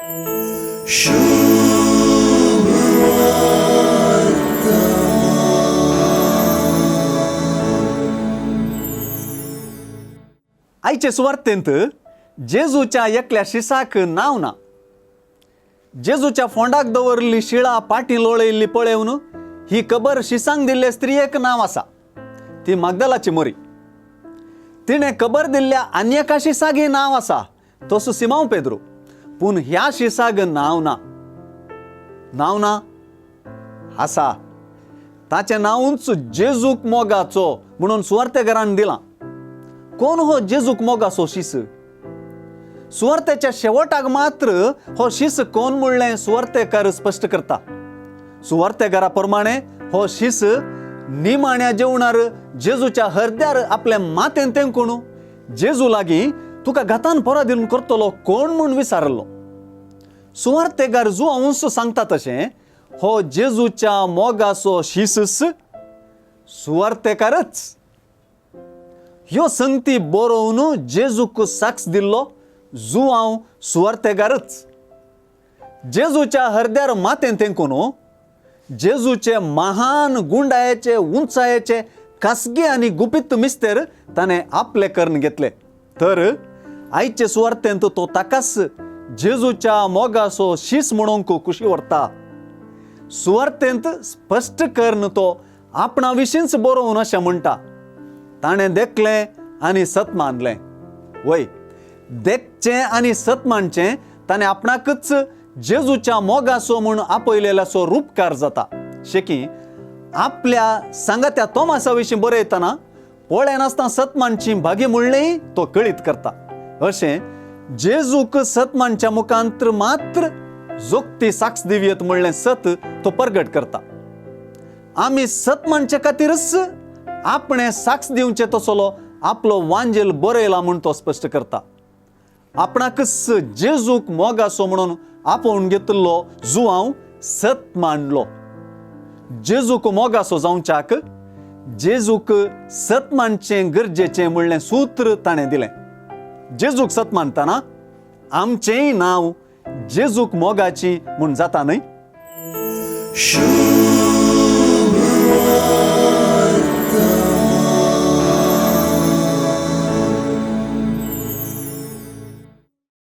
आयचे सुवार्थेंत जेजूच्या एकल्या शिसाक नांव ना. जेजूच्या फोंडाक दवरली शिळा पाटी लोळयल्ली पळयवन ही खबर शिसांक दिल्ले स्त्रियेक नांव आसा. ती मागदलाची मोरी. तिणें खबर दिल्ल्या आनी एका शिसाक नांव आसा, तसो सिमांव पेद्रू. पूण ह्या शिसाक नांव ना. नांव ना आसा. ताचें नांवूच जेजूक मोगाचो म्हणून सुवार्थेकारान दिलां. कोण हो जेजूक मोगाचो शिस? सुवार्थेच्या शेवटाक मात्र हो शिस कोण म्हणलें सुवार्थेकार स्पश्ट करता. सुवार्थेकारा प्रमाणे हो शिस निमाण्या जेवणार जेजूच्या हृदयार आपल्या मातेन तेंकून जेजू लागीं तुका घातान पोरा दिवन करतलो कोण म्हूण विचारलो. सुवार्थेकार जुआंवूस सांगता तशें हो जेजूच्या मोगाचो शिस सुवार्थेकारच. ह्यो संगती बरोवन जेजूक साक्ष दिल्लो जुआंव सुवार्थेकारच. जेजूच्या हृदयार मातेन तेंकून जेजूचे महान गुंडायेचे उंचायेचे खासगी आनी गुपीत मिस्तेर ताणें आपले करून घेतले. तर आयचे सुवार्थेंत तो ताकाच जेजूच्या मोगाचो शिस म्हणूंक कुशी व्हरता. सुवार्थेंत स्पश्ट करून तो आपणा विशींच बरोवन अशें म्हणटा. ताणें देखलें आनी सत मानलें. वय, देखचें आनी सत मानचें ताणें आपणाकच जेजूच्या मोगाचो म्हूण आपयलेल्याचो रूपकार जाता. शेकी आपल्या सांगात्या तोमासा विशीं बरयतना पोळे नासतना सत मानची भागी म्हणलेंय तो कळीत करता. अशें जेजूक सत मानच्या मुखांतर मात्र जोगती साक्ष दिवयत म्हणलें सत तो परगट करता. आमी सत मानचे खातीरच आपणे साक्ष दिवचे तसलो आपलो वांजेल बरयला म्हूण तो स्पश्ट करता. आपणाकच जेजूक मोगाचो म्हणून आपोवन घेतलो जुआंव सत मांडलो. जेजूक मोगाचो जावच्याक जेजूक सत मानचें गरजेचें म्हणलें सूत्र ताणें दिलें. जेजूक सत मानतना आमचेंय नांव जेजूक मोगाची म्हूण जाता न्हय.